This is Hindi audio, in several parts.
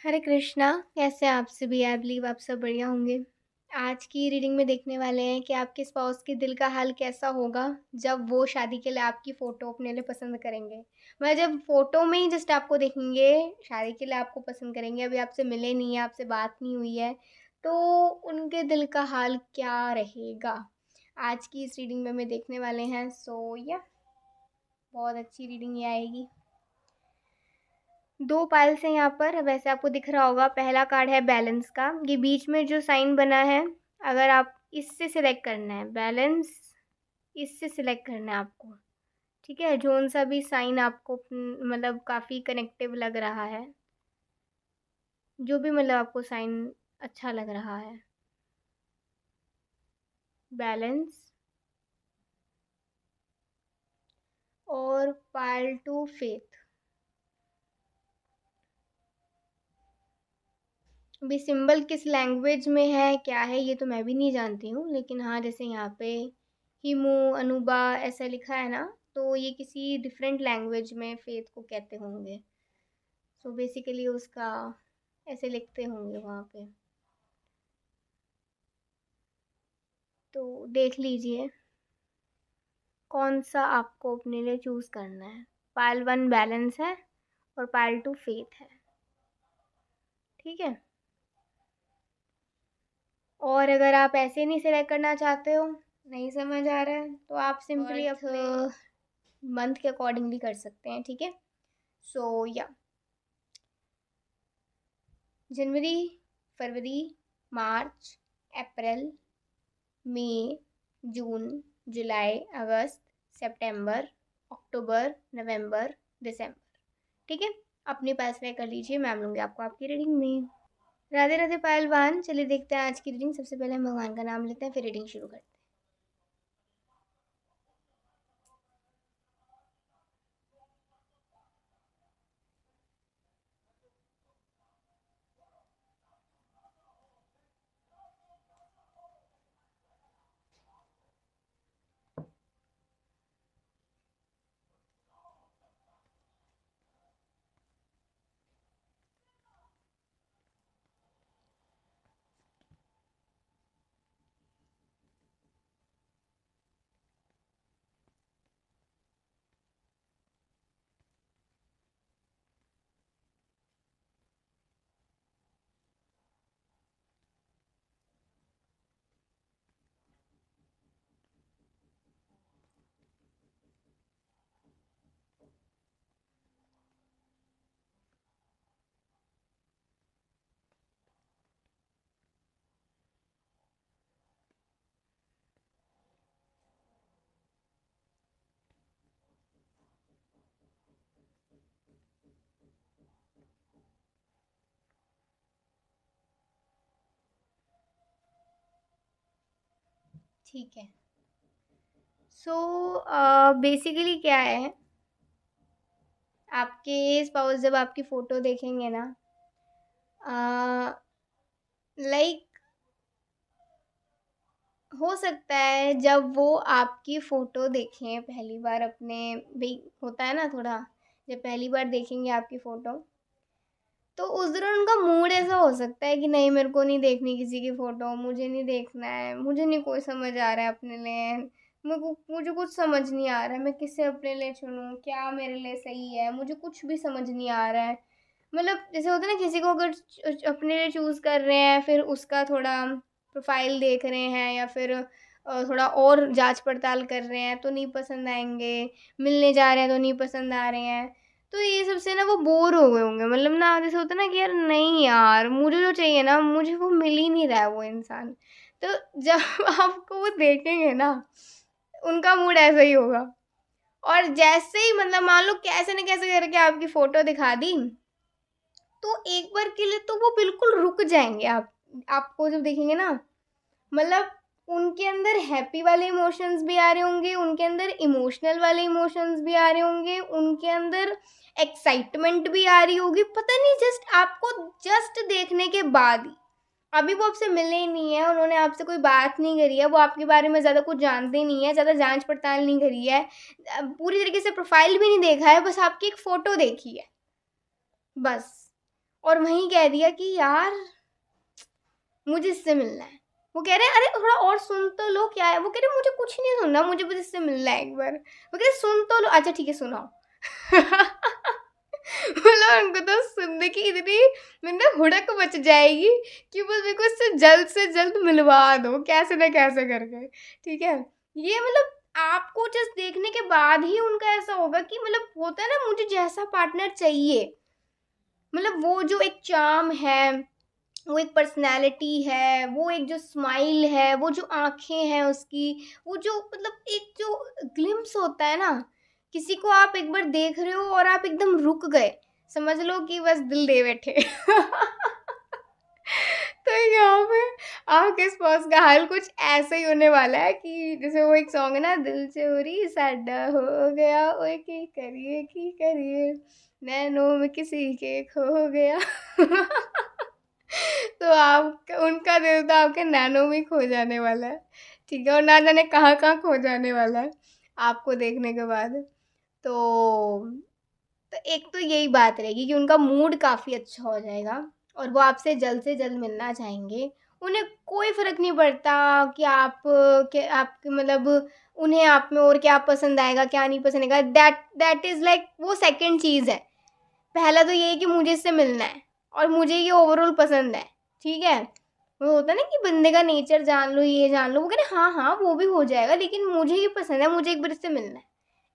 हरे कृष्णा। कैसे हैं आप सभी? आई बिलीव आप सब बढ़िया होंगे। आज की रीडिंग में देखने वाले हैं कि आपके स्पाउस के दिल का हाल कैसा होगा जब वो शादी के लिए आपकी फ़ोटो अपने लिए पसंद करेंगे। मतलब जब फ़ोटो में ही जस्ट आपको देखेंगे, शादी के लिए आपको पसंद करेंगे, अभी आपसे मिले नहीं है, आपसे बात नहीं हुई है, तो उनके दिल का हाल क्या रहेगा आज की इस रीडिंग में देखने वाले हैं। सो या बहुत अच्छी रीडिंग ये आएगी। दो पाइल्स हैं यहाँ पर, वैसे आपको दिख रहा होगा। पहला कार्ड है बैलेंस का, ये बीच में जो साइन बना है, अगर आप इससे सिलेक्ट करना है बैलेंस, इससे सिलेक्ट करना है आपको। ठीक है, जोन सा भी साइन आपको मतलब काफ़ी कनेक्टिव लग रहा है, जो भी मतलब आपको साइन अच्छा लग रहा है। बैलेंस और पाइल टू फेथ। अभी सिंबल किस लैंग्वेज में है क्या है ये तो मैं भी नहीं जानती हूँ, लेकिन हाँ जैसे यहाँ पे हिमू अनुबा ऐसा लिखा है ना, तो ये किसी डिफरेंट लैंग्वेज में फेथ को कहते होंगे। सो बेसिकली उसका ऐसे लिखते होंगे वहाँ पे, तो देख लीजिए कौन सा आपको अपने लिए चूज़ करना है। पाइल वन बैलेंस है और पाइल टू फेथ है। ठीक है, और अगर आप ऐसे नहीं सिलेक्ट करना चाहते हो, नहीं समझ आ रहा है, तो आप सिंपली अपने मंथ के अकॉर्डिंग भी कर सकते हैं। ठीक है, सो या जनवरी, फरवरी, मार्च, अप्रैल, मई, जून, जुलाई, अगस्त, सितंबर, अक्टूबर, नवंबर, दिसंबर। ठीक है, अपनी पास में कर लीजिए, मैं लूँगी आपको आपकी रीडिंग में। राधे राधे पहलवान। चलिए देखते हैं आज की रीडिंग। सबसे पहले हम भगवान का नाम लेते हैं, फिर रीडिंग शुरू करते हैं। ठीक है, सो बेसिकली क्या है, आपके स्पाउस जब आपकी फ़ोटो देखेंगे ना, लाइक हो सकता है जब वो आपकी फ़ोटो देखें पहली बार अपने, भाई होता है ना थोड़ा, जब पहली बार देखेंगे आपकी फ़ोटो, तो उस दौरान उनका मूड ऐसा हो सकता है कि नहीं मेरे को नहीं देखनी किसी की फ़ोटो, मुझे नहीं देखना है, मुझे नहीं कोई समझ आ रहा है अपने लिए, मुझे कुछ समझ नहीं आ रहा है, मैं किसे अपने लिए चुनूँ, क्या मेरे लिए सही है, मुझे कुछ भी समझ नहीं आ रहा है। मतलब जैसे होता है ना, किसी को अगर अपने लिए चूज़ कर रहे हैं, फिर उसका थोड़ा प्रोफाइल देख रहे हैं, या फिर थोड़ा और जांच पड़ताल कर रहे हैं तो नहीं पसंद आएंगे, मिलने जा रहे हैं तो नहीं पसंद आ रहे हैं, तो ये सबसे ना वो बोर हो गए होंगे। मतलब ना जैसे होता है ना कि यार नहीं यार, मुझे जो चाहिए ना, मुझे वो मिल ही नहीं रहा है वो इंसान। तो जब आपको वो देखेंगे ना, उनका मूड ऐसा ही होगा। और जैसे ही मतलब मान लो कैसे न कैसे करके आपकी फ़ोटो दिखा दी, तो एक बार के लिए तो वो बिल्कुल रुक जाएंगे। आपको जब देखेंगे ना, मतलब उनके अंदर हैप्पी वाले इमोशंस भी आ रहे होंगे, उनके अंदर इमोशनल वाले इमोशंस भी आ रहे होंगे, उनके अंदर एक्साइटमेंट भी आ रही होगी, पता नहीं, जस्ट आपको जस्ट देखने के बाद ही। अभी वो आपसे मिले ही नहीं है, उन्होंने आपसे कोई बात नहीं करी है, वो आपके बारे में ज़्यादा कुछ जानते नहीं है, ज़्यादा जांच पड़ताल नहीं करी है, पूरी तरीके से प्रोफाइल भी नहीं देखा है, बस आपकी एक फ़ोटो देखी है बस। और वहीं कह दिया कि यार मुझे इससे मिलना है। वो कह रहे हैं अरे थोड़ा और सुन तो लो क्या है। वो कह रहे मुझे कुछ नहीं सुनना, मुझे बस इससे मिलना है एक बार। वो कह रहे सुन तो लो। अच्छा ठीक है सुनाओ। मतलब उनको तो सुनने की इतनी मतलब हुड़क मच जाएगी कि बस मेरे को इससे से जल्द मिलवा दो कैसे ना कैसे करके। ठीक है, ये मतलब आपको जस्ट देखने के बाद ही उनका ऐसा होगा कि मतलब होता है ना मुझे जैसा पार्टनर चाहिए, मतलब वो जो एक चार्म है, वो एक पर्सनैलिटी है, वो एक जो स्माइल है, वो जो आँखें हैं उसकी, वो जो मतलब एक जो ग्लिम्प्स होता है ना, किसी को आप एक बार देख रहे हो और आप एकदम रुक गए, समझ लो कि बस दिल दे बैठे। तो यहाँ पे आपके स्पॉस का हाल कुछ ऐसा ही होने वाला है कि जैसे वो एक सॉन्ग है ना, दिल चोरी साडा हो गया ओए की करिए नैनों में किसी के खो गया। तो आप उनका दिल तो आपके नैनो में खो जाने वाला है। ठीक है, और ना जाने कहाँ कहाँ खो जाने वाला है आपको देखने के बाद। तो एक तो यही बात रहेगी कि उनका मूड काफ़ी अच्छा हो जाएगा और वो आपसे जल्द से जल्द मिलना चाहेंगे। उन्हें कोई फ़र्क नहीं पड़ता कि आपके मतलब उन्हें आप में और क्या पसंद आएगा क्या नहीं पसंद आएगा, दैट इज़ लाइक वो सेकंड चीज़ है। पहला तो ये है कि मुझे इससे मिलना है और मुझे ये ओवरऑल पसंद है। ठीक है, वो होता है ना कि बंदे का नेचर जान लो, ये जान लो, वो कहते हाँ हाँ वो भी हो जाएगा लेकिन मुझे ये पसंद है, मुझे एक बार इससे मिलना है,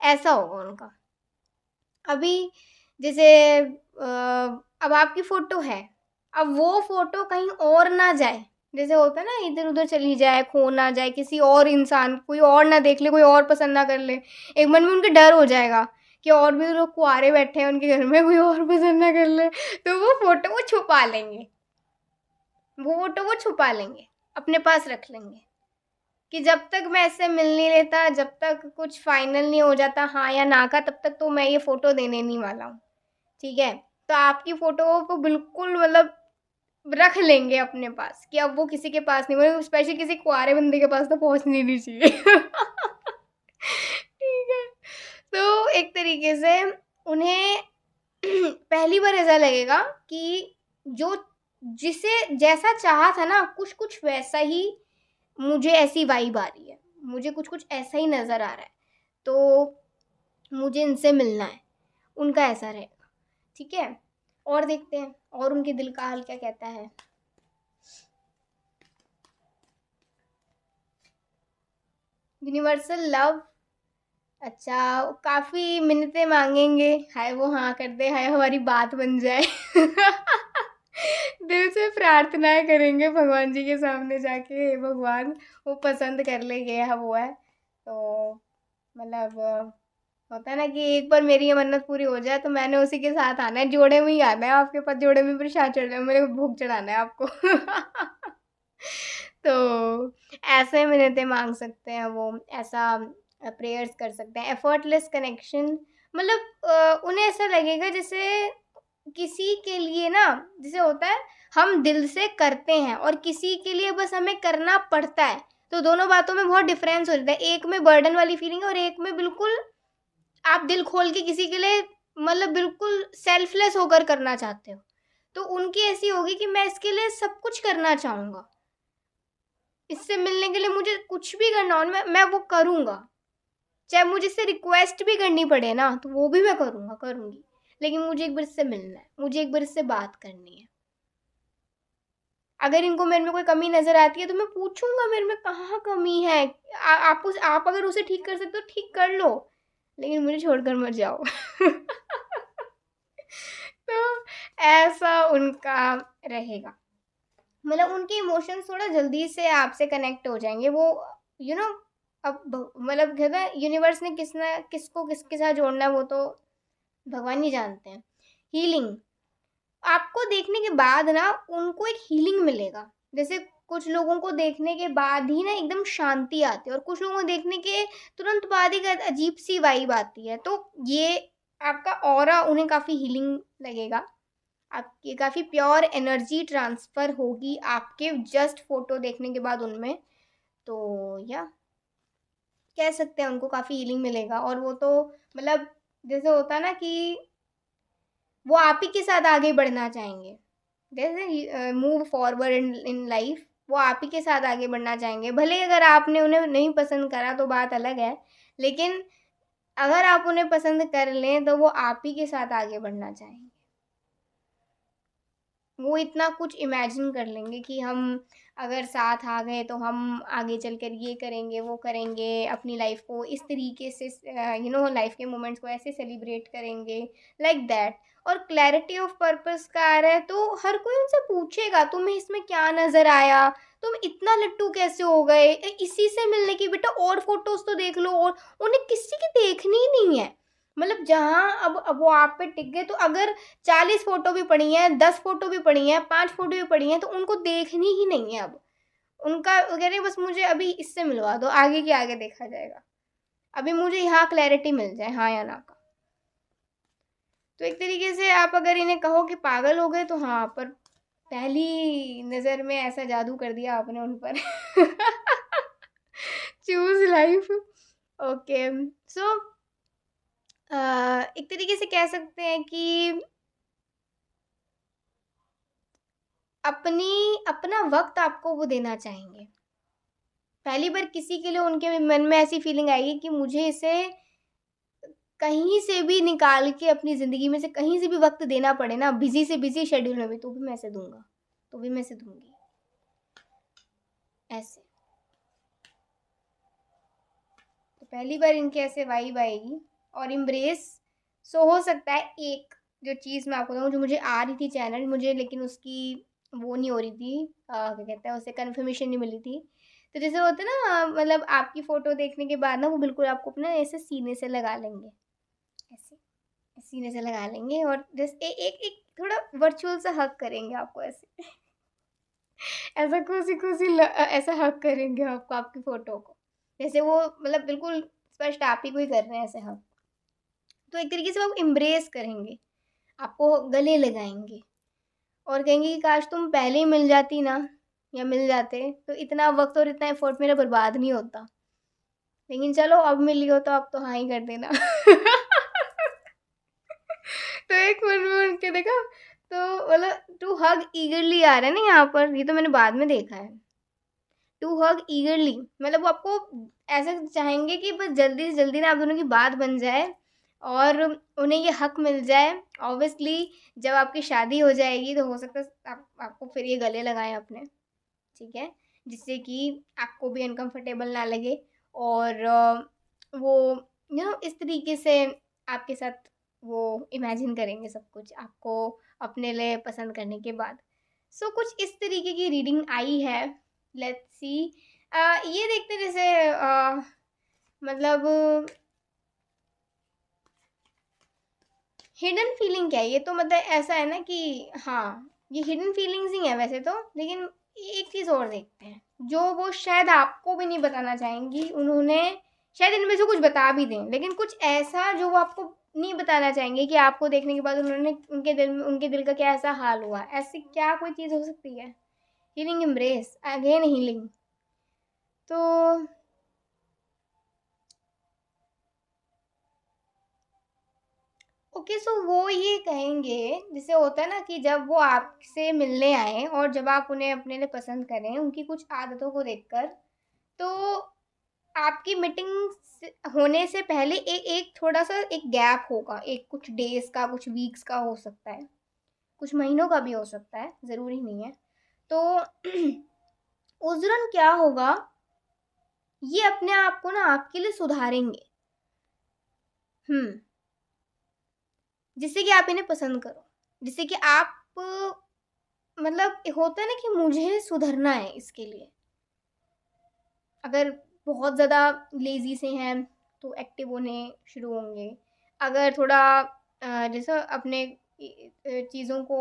ऐसा होगा उनका। अभी जैसे अब आपकी फ़ोटो है, अब वो फ़ोटो कहीं और ना जाए, जैसे होता है ना इधर-उधर चली जाए, खो ना जाए, किसी और इंसान कोई और ना देख ले, कोई और पसंद ना कर ले। एक मन में उनके डर हो जाएगा कि और भी लोग कुँवारे बैठे हैं उनके घर में, कोई और पसंद ना कर ले, तो वो फ़ोटो वो छुपा लेंगे। वो फ़ोटो वो छुपा लेंगे, अपने पास रख लेंगे कि जब तक मैं इससे मिल नहीं लेता, जब तक कुछ फाइनल नहीं हो जाता हाँ या ना का, तब तक तो मैं ये फ़ोटो देने नहीं वाला हूँ। ठीक है? तो आपकी फ़ोटो को बिल्कुल मतलब रख लेंगे अपने पास कि अब वो किसी के पास नहीं, मतलब स्पेशली किसी कुँवारे बंदे के पास तो पहुँचनी नहीं चाहिए। ठीक है? तो एक तरीके से उन्हें पहली बार ऐसा लगेगा कि जो जिसे जैसा चाहा था ना, कुछ-कुछ वैसा ही मुझे ऐसी वाइब आ रही है। मुझे कुछ-कुछ ऐसा ही नज़र आ रहा है। तो मुझे इनसे मिलना है, उनका ऐसा रहेगा। ठीक है? और देखते हैं और उनके दिल का हाल क्या कहता है। यूनिवर्सल लव, अच्छा काफ़ी मिन्नतें माँगेंगे, हाय वो हाँ कर दे, हाय हमारी बात बन जाए। दिल से प्रार्थनाएँ करेंगे भगवान जी के सामने जाके, हे भगवान वो पसंद कर ले, ये है वो है। तो मतलब होता है ना कि एक बार मेरी ये मन्नत पूरी हो जाए तो मैंने उसी के साथ आना है, जोड़े में ही आना है आपके पास, जोड़े में प्रसाद चढ़ना है, मेरे को भोग चढ़ाना है आपको। तो ऐसे मिन्नतें माँग सकते हैं वो, ऐसा प्रेयर्स कर सकते हैं, एफर्टलेस कनेक्शन, मतलब उन्हें ऐसा लगेगा जैसे किसी के लिए ना, जैसे होता है हम दिल से करते हैं और किसी के लिए बस हमें करना पड़ता है, तो दोनों बातों में बहुत डिफरेंस हो जाता है। एक में बर्डन वाली फीलिंग है और एक में बिल्कुल आप दिल खोल के किसी के लिए मतलब बिल्कुल सेल्फलेस होकर करना चाहते हो। तो उनकी ऐसी होगी कि मैं इसके लिए सब कुछ करना चाहूँगा। इससे मिलने के लिए मुझे कुछ भी करना हो मैं वो करूँगा। चाहे मुझे इससे रिक्वेस्ट भी करनी पड़े ना, तो वो भी मैं करूँगा, करूँगी। लेकिन मुझे एक बार इससे मिलना है, मुझे एक बार इससे बात करनी है। अगर इनको मेरे में कोई कमी नज़र आती है तो मैं पूछूँगा मेरे में कहाँ कमी है? आप अगर उसे ठीक कर सकते हो ठीक कर लो, लेकिन मुझे छोड़कर मत जाओ। तो ऐसा उनका रहेगा। मतलब उनके इमोशंस थोड़ा जल्दी से आपसे कनेक्ट हो जाएँगे। वो यू नो अब मतलब कहते हैं यूनिवर्स ने किसको किसके साथ जोड़ना है वो तो भगवान ही जानते हैं। हीलिंग, आपको देखने के बाद ना उनको एक हीलिंग मिलेगा। जैसे कुछ लोगों को देखने के बाद ही ना एकदम शांति आती है और कुछ लोगों को देखने के तुरंत बाद ही एक अजीब-सी वाइब आती है। तो ये आपका ऑरा उन्हें काफ़ी हीलिंग लगेगा। आपकी काफ़ी प्योर एनर्जी ट्रांसफ़र होगी आपके जस्ट फ़ोटो देखने के बाद उनमें। तो या कह सकते हैं उनको काफ़ी हीलिंग मिलेगा और वो तो मतलब जैसे होता है ना कि वो आप ही के साथ आगे बढ़ना चाहेंगे। जैसे मूव फॉरवर्ड इन लाइफ, वो आप ही के साथ आगे बढ़ना चाहेंगे। भले अगर आपने उन्हें नहीं पसंद करा तो बात अलग है, लेकिन अगर आप उन्हें पसंद कर लें तो वो आप ही के साथ आगे बढ़ना चाहेंगे। वो इतना कुछ इमेजिन कर लेंगे कि हम अगर साथ आ गए तो हम आगे चलकर ये करेंगे, वो करेंगे, अपनी लाइफ को इस तरीके से लाइफ के मोमेंट्स को ऐसे सेलिब्रेट करेंगे, लाइक दैट। और क्लैरिटी ऑफ पर्पस का आ रहा है तो हर कोई उनसे पूछेगा तुम्हें इसमें क्या नज़र आया, तुम इतना लट्टू कैसे हो गए, इसी से मिलने की, बेटा और फोटोज तो देख लो। और उन्हें किसी की देखनी ही नहीं है। मतलब जहाँ अब वो आप पे टिक गए तो अगर 40 फोटो भी पड़ी हैं, 10 फोटो भी पड़ी हैं, 5 फोटो भी पड़ी हैं, तो उनको देखनी ही नहीं है अब। उनका कह रहे बस मुझे अभी इससे मिलवा दो, आगे के आगे देखा जाएगा, अभी मुझे यहाँ क्लैरिटी मिल जाए, हाँ या ना का। तो एक तरीके से आप अगर इन्हें कहो कि पागल हो गए तो हाँ, पर पहली नज़र में ऐसा जादू कर दिया आपने उन पर। Choose life. ओके, सो एक तरीके से कह सकते हैं कि अपना वक्त आपको वो देना चाहेंगे। पहली बार किसी के लिए उनके मन में ऐसी फीलिंग आएगी कि मुझे इसे कहीं से भी निकाल के अपनी ज़िंदगी में से कहीं से भी वक्त देना पड़े ना, बिजी से बिजी शेड्यूल में भी, तो भी मैं इसे दूंगा, तो भी मैं इसे दूंगी, ऐसे। तो पहली बार इनके ऐसे वाइब आएगी और इम्ब्रेस। सो हो सकता है एक जो चीज़ मैं आपको बताऊँ, जो मुझे आ रही थी चैनल, मुझे लेकिन उसकी वो नहीं हो रही थी, क्या कहते हैं उसे, कन्फर्मेशन नहीं मिली थी। तो जैसे होता है ना, मतलब आपकी फ़ोटो देखने के बाद ना वो बिल्कुल आपको अपना ऐसे सीने से लगा लेंगे, ऐसे सीने से लगा लेंगे और जैसे एक एक थोड़ा वर्चुअल सा हक करेंगे आपको, ऐसे। ऐसा खुशी खुशी ऐसा हक करेंगे आपको, आपकी फ़ोटो को, जैसे वो मतलब बिल्कुल स्पष्ट आप ही को ही कर रहे हैं ऐसे हक। तो एक तरीके से वो इम्ब्रेस करेंगे, आपको गले लगाएंगे और कहेंगे कि काश तुम पहले ही मिल जाती ना, या मिल जाते तो इतना वक्त और इतना एफर्ट मेरा बर्बाद नहीं होता। लेकिन चलो अब मिली हो तो अब तो हाँ ही कर देना। तो एक मिनट में उनके देखा, तो मतलब टू हग ईगरली आ रहा है ना यहाँ पर, ये तो मैंने बाद में देखा है। टू हग ईगरली मतलब वो आपको ऐसा चाहेंगे कि बस जल्दी से जल्दी ना आप दोनों की बात बन जाए और उन्हें ये हक मिल जाए। ऑब्वियसली जब आपकी शादी हो जाएगी तो हो सकता है आपको फिर ये गले लगाएं अपने, ठीक है, जिससे कि आपको भी अनकंफर्टेबल ना लगे और वो इस तरीके से आपके साथ वो इमेजिन करेंगे सब कुछ आपको अपने लिए पसंद करने के बाद। सो कुछ इस तरीके की रीडिंग आई है। लेट्स सी, ये देखते जैसे मतलब हिडन फीलिंग क्या है, ये तो मतलब ऐसा है ना कि हाँ, ये हिडन फीलिंग्स ही है वैसे तो, लेकिन एक चीज़ और देखते हैं जो वो शायद आपको भी नहीं बताना चाहेंगी। उन्होंने शायद इनमें से कुछ बता भी दें, लेकिन कुछ ऐसा जो वो आपको नहीं बताना चाहेंगे कि आपको देखने के बाद उन्होंने उनके दिल का क्या ऐसा हाल हुआ, ऐसी क्या कोई चीज़ हो सकती है। Healing embrace, again healing. तो ओके, सो वो ये कहेंगे, जैसे होता है ना कि जब वो आपसे मिलने आए और जब आप उन्हें अपने लिए पसंद करें उनकी कुछ आदतों को देखकर, तो आपकी मीटिंग होने से पहले एक थोड़ा सा एक गैप होगा, एक कुछ डेज का, कुछ वीक्स का हो सकता है, कुछ महीनों का भी हो सकता है, ज़रूरी नहीं है। तो उस दौरान क्या होगा, ये अपने आप को ना आपके लिए सुधारेंगे, जिससे कि आप इन्हें पसंद करो, जिससे कि आप मतलब होता है ना कि मुझे सुधरना है इसके लिए। अगर बहुत ज़्यादा लेज़ी से हैं तो एक्टिव होने शुरू होंगे। अगर थोड़ा जैसे अपने चीज़ों को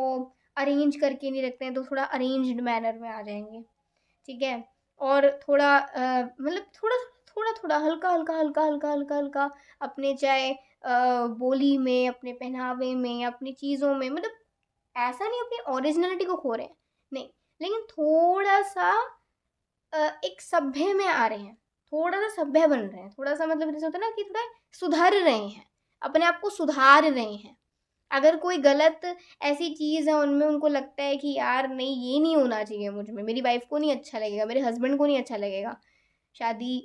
अरेंज करके नहीं रखते हैं तो थोड़ा अरेंज्ड मैनर में आ जाएंगे, ठीक है। और थोड़ा मतलब थोड़ा थोड़ा थोड़ा हल्का हल्का हल्का हल्का हल्का हल्का अपने चाहे बोली में, अपने पहनावे में, अपनी चीज़ों में, मतलब ऐसा नहीं अपनी ओरिजिनलिटी को खो रहे हैं, नहीं, लेकिन थोड़ा सा एक सभ्य में आ रहे हैं, थोड़ा सा सभ्य बन रहे हैं, थोड़ा सा मतलब जैसे होता है ना कि थोड़ा सुधार रहे हैं, अपने आप को सुधार रहे हैं। अगर कोई गलत ऐसी चीज़ है उनमें, उनको लगता है कि यार नहीं ये नहीं होना चाहिए मुझ में, मेरी वाइफ़ को नहीं अच्छा लगेगा, मेरे हस्बैंड को नहीं अच्छा लगेगा शादी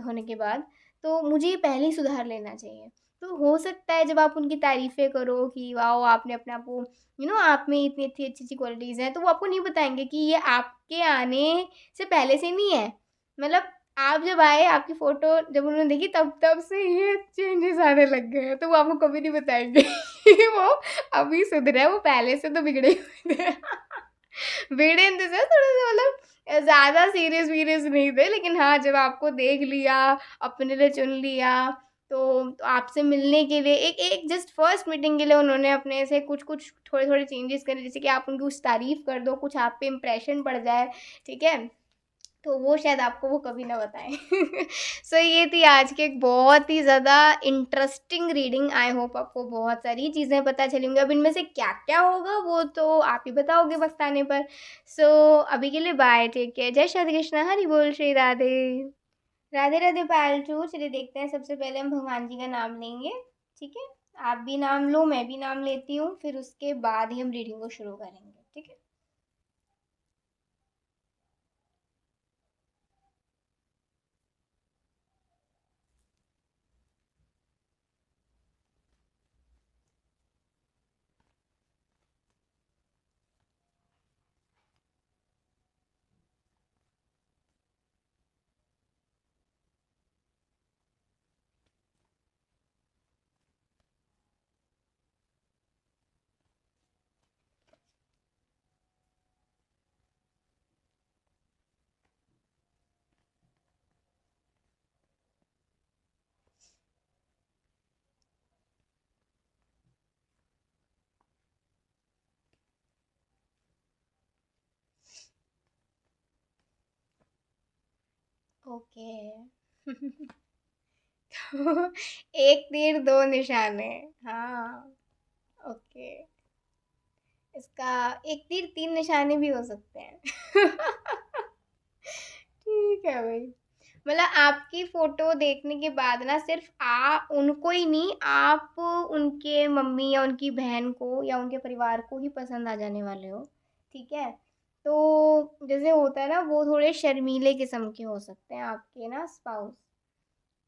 होने के बाद, तो मुझे ये पहले ही सुधार लेना चाहिए। तो हो सकता है जब आप उनकी तारीफ़ें करो कि वाओ! आपने अपने आप को आप में इतनी इतनी अच्छी-अच्छी क्वालिटीज़ हैं, तो वो आपको नहीं बताएँगे कि ये आपके आने से पहले से नहीं है। मतलब आप जब आए, आपकी फ़ोटो जब उन्होंने देखी, तब तब से ये चेंजेस आने लग गए हैं, तो वो आपको कभी नहीं बताएँगे कि वो अभी सुधरे हैं, वो पहले से तो बिगड़े हुए थे। बिगड़े इन द सेंस, थोड़े-से मतलब ज़्यादा सीरियस वीरियस नहीं थे, लेकिन हाँ, जब आपको देख लिया, अपने लिए चुन लिया, तो आपसे मिलने के लिए एक एक जस्ट फर्स्ट मीटिंग के लिए उन्होंने अपने से कुछ-कुछ थोड़े-थोड़े चेंजेस करे, जैसे कि आप उनकी कुछ तारीफ़ कर दो, कुछ आप पे इम्प्रेशन पड़ जाए, ठीक है? तो वो शायद आपको वो कभी ना बताएँ। सो ये थी आज की एक बहुत ही ज़्यादा इंटरेस्टिंग रीडिंग। आई होप आपको बहुत सारी चीज़ें पता चली होंगी। अब इनमें से क्या-क्या होगा वो तो आप ही बताओगे वक़्त आने पर। सो अभी के लिए बाय, टेक केयर, जय श्री कृष्ण, हरि बोल, श्री राधे। राधे राधे पालतू। चलिए देखते हैं, सबसे पहले हम भगवान जी का नाम लेंगे, ठीक है? आप भी नाम लो, मैं भी नाम लेती हूँ, फिर उसके बाद ही हम रीडिंग को शुरू करेंगे, ठीक है? ओके। तो एक तीर दो निशाने। हाँ, ओके। इसका एक तीर तीन निशाने भी हो सकते हैं। ठीक है भाई। मतलब आपकी फ़ोटो देखने के बाद ना सिर्फ़ उनको ही नहीं, आप उनके मम्मी या उनकी बहन को या उनके परिवार को ही पसंद आ जाने वाले हो, ठीक है? तो जैसे होता है ना, वो थोड़े शर्मीले किस्म के हो सकते हैं आपके ना स्पाउस।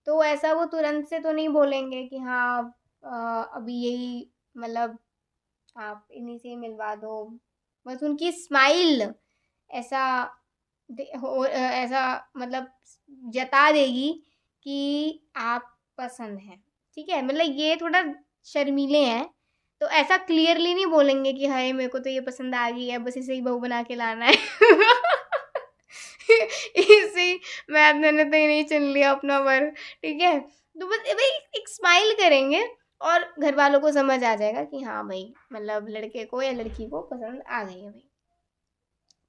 तो ऐसा वो तुरंत से तो नहीं बोलेंगे कि हाँ अभी यही, मतलब आप इन्हीं से मिलवा दो। बस उनकी स्माइल ऐसा ऐसा मतलब जता देगी कि आप पसंद हैं, ठीक है? मतलब ये थोड़ा शर्मीले हैं, तो ऐसा क्लियरली नहीं बोलेंगे कि हाय मेरे को तो ये पसंद आ गई है, बस इसे ही बहू बना के लाना है। इसी मैंने तो इन्हें चुन लिया अपना वर, ठीक है? तो बस भाई एक स्माइल करेंगे और घर वालों को समझ आ जाएगा कि हाँ भाई, मतलब लड़के को या लड़की को पसंद आ गई है भाई।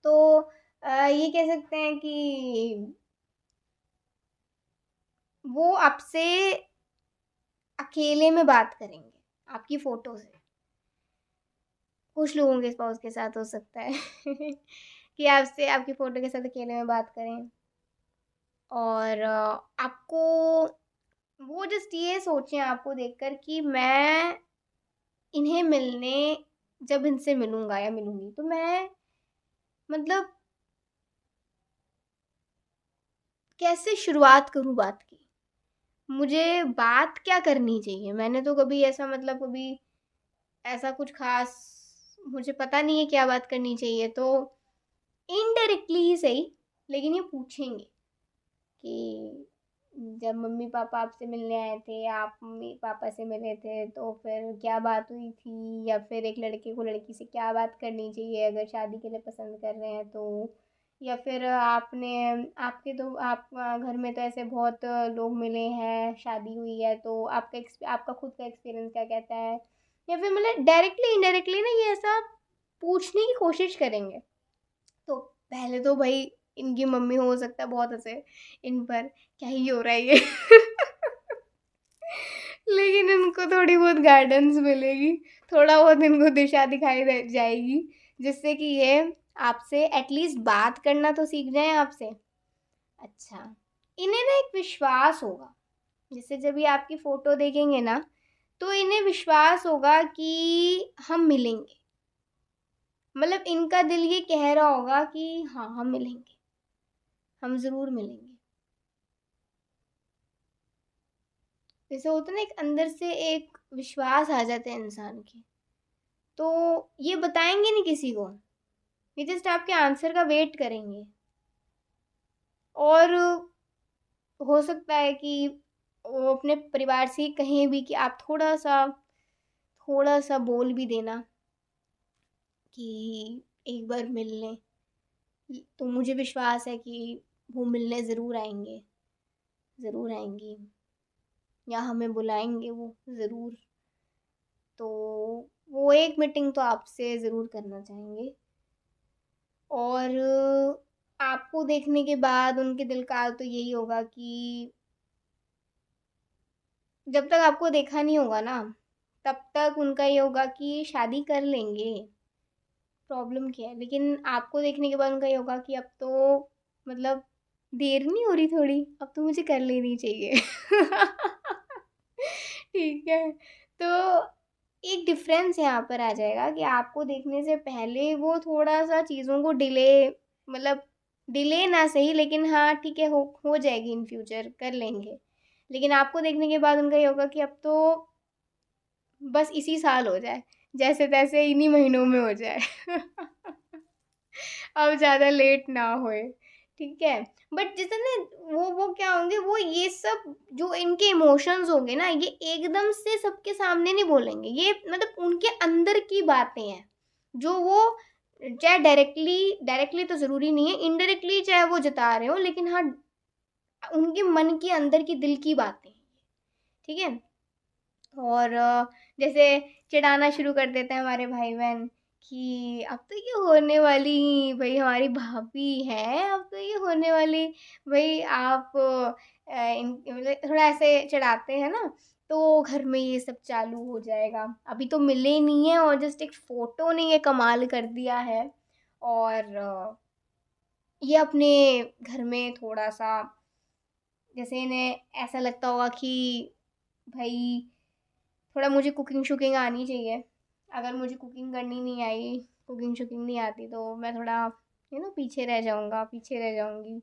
तो ये कह सकते हैं कि वो आपसे अकेले में बात करेंगे, आपकी फ़ोटो से। कुछ लोगों के स्पाउस के साथ हो सकता है कि आपसे आपकी फ़ोटो के साथ अकेले में बात करें, और आपको वो जस्ट ये सोचें आपको देखकर कि मैं इन्हें मिलने जब इनसे मिलूँगा या मिलूँगी, तो मैं मतलब कैसे शुरुआत करूँ बात की? मुझे बात क्या करनी चाहिए? मैंने तो कभी ऐसा, मतलब कभी ऐसा कुछ ख़ास मुझे पता नहीं है क्या बात करनी चाहिए, तो इनडायरेक्टली ही सही, लेकिन ये पूछेंगे कि जब मम्मी-पापा आपसे मिलने आए थे, आप मम्मी-पापा से मिले थे, तो फिर क्या बात हुई थी? या फिर एक लड़के को लड़की से क्या बात करनी चाहिए अगर शादी के लिए पसंद कर रहे हैं तो? या फिर आपने आपके तो आप घर में तो ऐसे बहुत लोग मिले हैं, शादी हुई है, तो आपका खुद का एक्सपीरियंस क्या कहता है? या फिर मतलब डायरेक्टली इनडायरेक्टली ना ये ऐसा पूछने की कोशिश करेंगे। तो पहले तो भाई इनकी मम्मी हो सकता है बहुत हँसे इन पर, क्या ही हो रहा है ये? लेकिन इनको थोड़ी बहुत गाइडेंस मिलेगी, थोड़ा बहुत इनको दिशा दिखाई दे जाएगी, जिससे कि ये आपसे एटलीस्ट बात करना तो सीख जाएँ आपसे। अच्छा, इन्हें ना एक विश्वास होगा, जैसे जब ये आपकी फ़ोटो देखेंगे ना, तो इन्हें विश्वास होगा कि हम मिलेंगे, मतलब इनका दिल ये कह रहा होगा कि हाँ हम मिलेंगे, हम ज़रूर मिलेंगे। जैसे होता है ना, एक अंदर से एक विश्वास आ जाता है इंसान के, तो ये बताएंगे नहीं किसी को, ये जस्ट आपके आंसर का वेट करेंगे। और हो सकता है कि वो अपने परिवार से कहें भी कि आप थोड़ा सा बोल भी देना कि एक बार मिल लें, तो मुझे विश्वास है कि वो मिलने ज़रूर आएंगे, ज़रूर आएंगी, या हमें बुलाएंगे वो ज़रूर। तो वो एक मीटिंग तो आपसे ज़रूर करना चाहेंगे। और आपको देखने के बाद उनके दिल का तो यही होगा कि जब तक आपको देखा नहीं होगा ना, तब तक उनका ये होगा कि शादी कर लेंगे, प्रॉब्लम क्या है। लेकिन आपको देखने के बाद उनका ये होगा कि अब तो मतलब देर नहीं हो रही थोड़ी, अब तो मुझे कर लेनी चाहिए। ठीक है, तो एक डिफरेंस यहाँ पर आ जाएगा कि आपको देखने से पहले वो थोड़ा सा चीज़ों को डिले, मतलब डिले ना सही, लेकिन हाँ ठीक है, हो जाएगी, इन फ्यूचर कर लेंगे। लेकिन आपको देखने के बाद उनका ये होगा कि अब तो बस इसी साल हो जाए, जैसे तैसे इन्हीं महीनों में हो जाए। अब ज़्यादा लेट ना होए, ठीक है। बट जैसे ना वो क्या होंगे, वो ये सब जो इनके इमोशंस होंगे ना, ये एकदम से सबके सामने नहीं बोलेंगे, ये मतलब उनके अंदर की बातें हैं, जो वो चाहे डायरेक्टली डायरेक्टली तो ज़रूरी नहीं है, इनडायरेक्टली चाहे वो जता रहे हो, लेकिन हाँ उनके मन के अंदर की दिल की बातें, ठीक है। और जैसे चिढ़ाना शुरू कर देते हैं हमारे भाई बहन कि अब तो ये होने वाली भाई हमारी भाभी है, अब तो ये होने वाली भाई आप मतलब थोड़ा ऐसे चिढ़ाते हैं ना, तो घर में ये सब चालू हो जाएगा। अभी तो मिले नहीं है और जस्ट एक फ़ोटो ने ये कमाल कर दिया है। और ये अपने घर में थोड़ा सा, जैसे इन्हें ऐसा लगता होगा कि भाई थोड़ा मुझे कुकिंग शुकिंग आनी चाहिए, अगर मुझे कुकिंग करनी नहीं आई, कुकिंग शुकिंग नहीं आती, तो मैं थोड़ा पीछे रह जाऊँगा, पीछे रह जाऊँगी,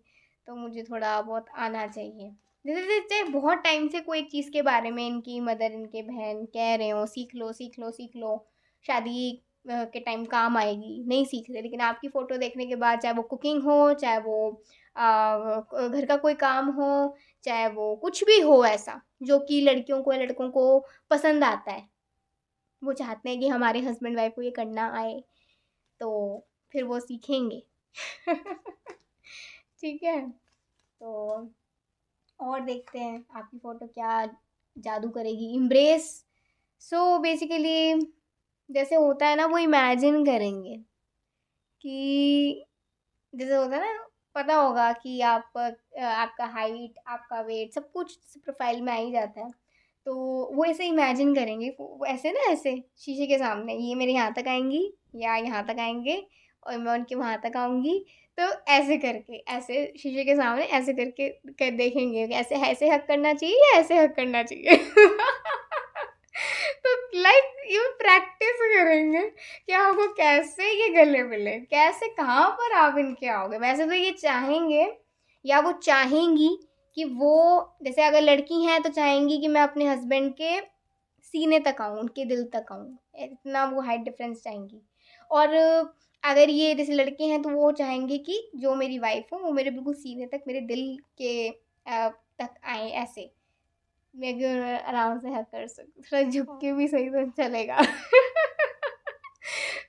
तो मुझे थोड़ा बहुत आना चाहिए। जैसे जैसे बहुत टाइम से कोई चीज़ के बारे में इनकी मदर इनके बहन कह रहे हो, सीख लो सीख लो सीख लो, शादी के टाइम काम आएगी, नहीं सीख रहे, लेकिन आपकी फ़ोटो देखने के बाद, चाहे वो कुकिंग हो, चाहे वो घर का कोई काम हो, चाहे वो कुछ भी हो ऐसा जो कि लड़कियों को या लड़कों को पसंद आता है, वो चाहते हैं कि हमारे हस्बैंड वाइफ को ये करना आए, तो फिर वो सीखेंगे। ठीक है, तो और देखते हैं आपकी फ़ोटो क्या जादू करेगी, इम्ब्रेस। सो बेसिकली जैसे होता है ना, वो इमेजिन करेंगे कि जैसे होता है ना, पता होगा कि आपका हाइट, आपका वेट, सब कुछ प्रोफाइल में आ ही जाता है। तो वो ऐसे इमेजिन करेंगे, वो ऐसे ना, ऐसे शीशे के सामने ये मेरे यहाँ तक आएंगी या यहाँ तक आएंगे, और मैं उनके वहाँ तक आऊँगी। तो ऐसे करके, ऐसे शीशे के सामने ऐसे करके देखेंगे कि ऐसे ऐसे हक करना चाहिए या ऐसे हक करना चाहिए। तो लाइक ये प्रैक्टिस करेंगे कि आपको कैसे ये गले मिले, कैसे कहाँ पर आप इनके आओगे। वैसे तो ये चाहेंगे या वो चाहेंगी कि वो, जैसे अगर लड़की हैं तो चाहेंगी कि मैं अपने हस्बैंड के सीने तक आऊँ, उनके दिल तक आऊँ, इतना वो हाइट डिफरेंस चाहेंगी। और अगर ये जैसे लड़के हैं तो वो चाहेंगे कि जो मेरी वाइफ हो वो मेरे बिल्कुल सीने तक, मेरे दिल के तक आए, ऐसे मैं भी आराम से हक कर सकूँ, थोड़ा झुक के भी सही से चलेगा।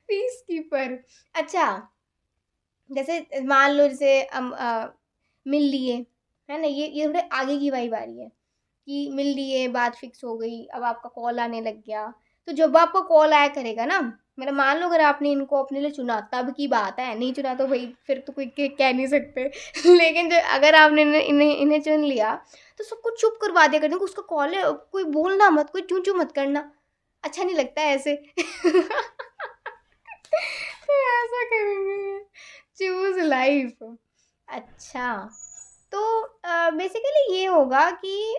Piece keeper. अच्छा, जैसे मान लो जैसे हम मिल लिए, है ना, ये थोड़े आगे की वाइब आ रही है कि मिल लिए, बात फिक्स हो गई, अब आपका कॉल आने लग गया। तो जब आपका कॉल आया करेगा ना, मतलब मान लो अगर आपने इनको अपने लिए चुना तब की बात है, नहीं चुना तो भाई फिर तो कोई कह नहीं सकते। लेकिन जो अगर आपने इन्हें चुन लिया, तो सब कुछ चुप करवा दिया करते, उसका कॉल है, कोई बोलना मत, कोई चू चू मत करना, अच्छा नहीं लगता है ऐसे। तो ऐसा करेंगे, चूज लाइफ। अच्छा, तो बेसिकली ये होगा कि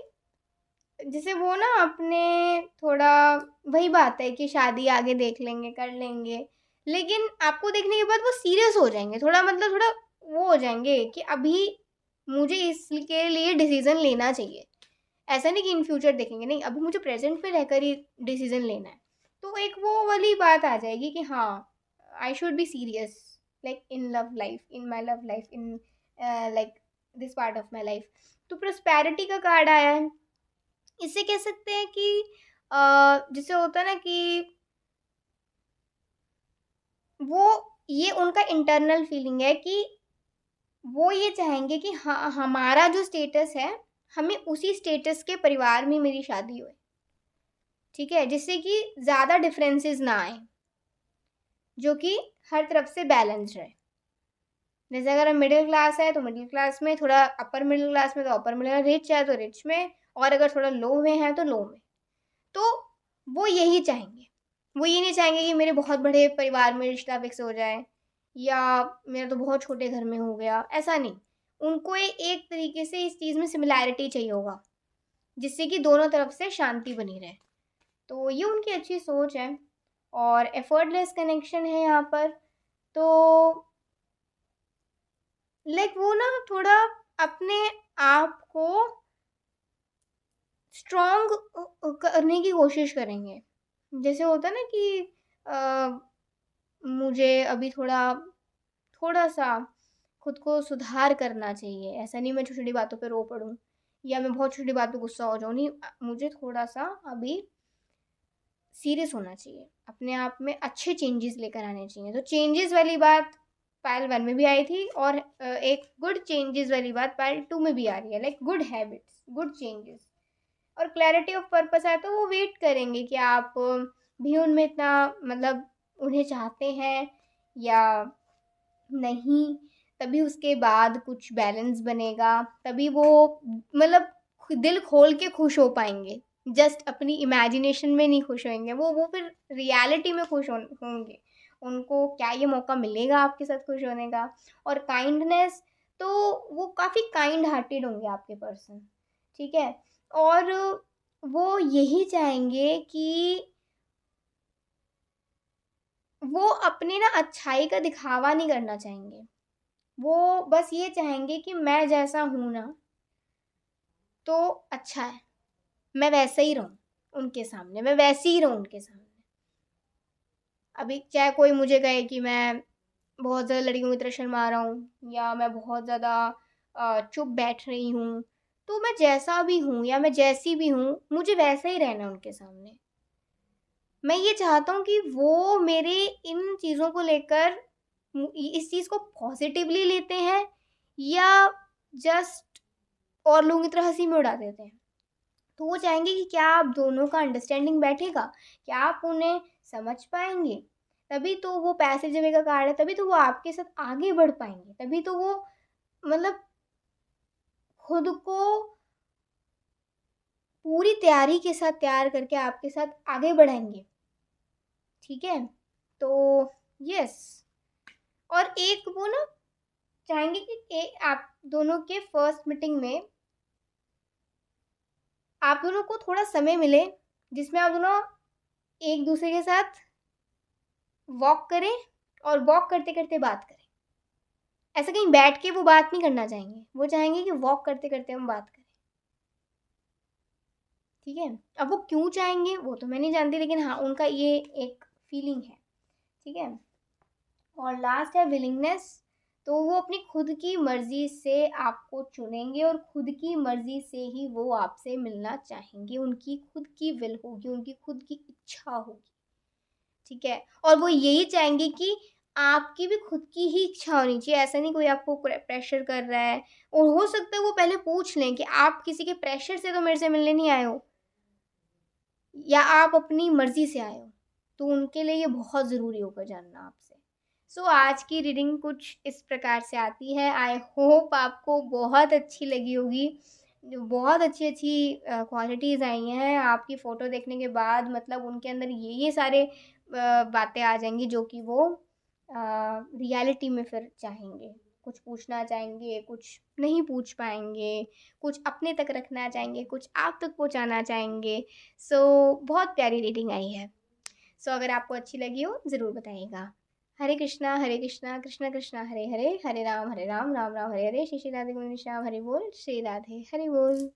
जैसे वो ना अपने थोड़ा वही बात है कि शादी आगे देख लेंगे, कर लेंगे, लेकिन आपको देखने के बाद वो सीरियस हो जाएँगे, थोड़ा मतलब थोड़ा वो हो जाएँगे कि अभी मुझे इसके लिए डिसीज़न लेना चाहिए। ऐसा नहीं कि इन फ्यूचर देखेंगे, नहीं, अभी मुझे प्रेज़ेंट में रहकर ही डिसीज़न लेना है। तो एक वो वाली बात आ जाएगी कि हाँ, I should be serious like in love life, in my love life, in like this part of my life. तो प्रॉस्पेरिटी का कार्ड आया है। इससे कह सकते हैं कि जैसे होता है ना कि वो ये उनका इंटरनल फीलिंग है कि वो ये चाहेंगे कि हाँ, हमारा जो स्टेटस है, हमें उसी स्टेटस के परिवार में मेरी शादी होए, ठीक है? जिससे कि ज़्यादा डिफरेंसेस ना आए, जो कि हर तरफ से बैलेंस्ड रहे। जैसे अगर हम मिडिल क्लास है तो मिडिल क्लास में, थोड़ा अपर मिडिल क्लास में तो अपर मिडिल, रिच है तो रिच में, और अगर थोड़ा लो में है तो लो में। तो वो यही चाहेंगे। वो ये नहीं चाहेंगे कि मेरे बहुत बड़े परिवार में रिश्ता फिक्स हो जाए, या मेरा तो बहुत छोटे घर में हो गया, ऐसा नहीं। उनको एक तरीके से इस चीज़ में सिमिलैरिटी चाहिए होगा, जिससे कि दोनों तरफ से शांति बनी रहे। तो ये उनकी अच्छी सोच है, और एफर्टलेस कनेक्शन है यहाँ पर। तो लाइक वो ना थोड़ा अपने आप को स्ट्रॉन्ग करने की कोशिश करेंगे। जैसे होता है ना कि मुझे अभी थोड़ा-सा खुद को सुधार करना चाहिए। ऐसा नहीं मैं छोटी-छोटी बातों पे रो पड़ूँ, या मैं बहुत छोटी बात पे गुस्सा हो जाऊँ, नहीं, मुझे थोड़ा-सा अभी सीरियस होना चाहिए। अपने आप में अच्छे चेंजेस लेकर आने चाहिए। तो चेंजेस वाली बात पाइल 1 में भी आई थी, और एक गुड चेंजेस वाली बात पाइल 2 में भी आ रही है, like good habits, good changes. और क्लैरिटी ऑफ पर्पस है तो वो वेट करेंगे कि आप भी उनमें इतना मतलब उन्हें चाहते हैं या नहीं, तभी उसके बाद कुछ बैलेंस बनेगा, तभी वो मतलब दिल खोल के खुश हो पाएंगे। जस्ट अपनी इमेजिनेशन में नहीं खुश होंगे, वो फिर रियलिटी में खुश होंगे। उनको क्या ये मौका मिलेगा आपके साथ खुश होने का। और काइंडनेस, तो वो काफ़ी काइंड हार्टेड होंगे आपके पर्सन, ठीक है? और वो यही चाहेंगे कि वो अपनी ना अच्छाई का दिखावा नहीं करना चाहेंगे। वो बस ये चाहेंगे कि मैं जैसा हूँ ना, तो अच्छा है, मैं वैसा ही रहूँ उनके सामने, मैं वैसी ही रहूँ उनके सामने। अभी चाहे कोई मुझे कहे कि मैं बहुत ज़्यादा लड़कियों की तरह शर्मा रहा हूँ, या मैं बहुत ज़्यादा चुप बैठ रही हूँ, तो मैं जैसा भी हूँ या मैं जैसी भी हूँ, मुझे वैसा ही रहना है उनके सामने। मैं ये चाहता हूँ कि वो मेरे इन चीज़ों को लेकर इस चीज़ को पॉजिटिवली लेते हैं, या जस्ट और लोगों की तरह हंसी में उड़ा देते हैं। तो वो चाहेंगे कि क्या आप दोनों का अंडरस्टैंडिंग बैठेगा, क्या आप उन्हें समझ पाएंगे, तभी तो वो पैसेज अवे का कार्ड है, तभी तो वो आपके साथ आगे बढ़ पाएंगे, तभी तो वो मतलब खुद को पूरी तैयारी के साथ तैयार करके आपके साथ आगे बढ़ाएंगे, ठीक है? तो यस। और एक वो ना चाहेंगे कि आप दोनों के फर्स्ट मीटिंग में आप दोनों को थोड़ा समय मिले, जिसमें आप दोनों एक दूसरे के साथ वॉक करें, और वॉक करते करते बात करें। ऐसा कहीं बैठ के वो बात नहीं करना चाहेंगे, वो चाहेंगे कि वॉक करते करते हम बात करें, ठीक है? अब वो क्यों चाहेंगे वो तो मैं नहीं जानती, लेकिन हाँ, उनका ये एक फीलिंग है, ठीक है? और लास्ट है विलिंगनेस। तो वो अपनी खुद की मर्ज़ी से आपको चुनेंगे, और खुद की मर्ज़ी से ही वो आपसे मिलना चाहेंगे। उनकी खुद की विल होगी, उनकी खुद की इच्छा होगी, ठीक है? और वो यही चाहेंगे कि आपकी भी खुद की ही इच्छा होनी चाहिए। ऐसा नहीं कोई आपको प्रेशर कर रहा है, और हो सकता है वो पहले पूछ लें कि आप किसी के प्रेशर से तो मेरे से मिलने नहीं आए हो, या आप अपनी मर्ज़ी से आए हो। तो उनके लिए ये बहुत ज़रूरी होगा जानना आपसे। सो आज की रीडिंग कुछ इस प्रकार से आती है। आई होप आपको बहुत अच्छी लगी होगी। बहुत अच्छी-अच्छी क्वालिटीज़ आई हैं आपकी फ़ोटो देखने के बाद, मतलब उनके अंदर ये सारे बातें आ जाएँगी जो कि वो रियलिटी में फिर चाहेंगे। कुछ पूछना चाहेंगे, कुछ नहीं पूछ पाएँगे, कुछ अपने तक रखना चाहेंगे, कुछ आप तक पहुँचाना चाहेंगे। सो बहुत प्यारी रीडिंग आई है। सो अगर आपको अच्छी लगी हो ज़रूर बताइएगा। हरे कृष्णा कृष्णा कृष्णा हरे हरे, हरे राम राम राम हरे हरे, श्री श्री राधे गोविंद श्याम हरि बोल, श्री राधे हरि बोल।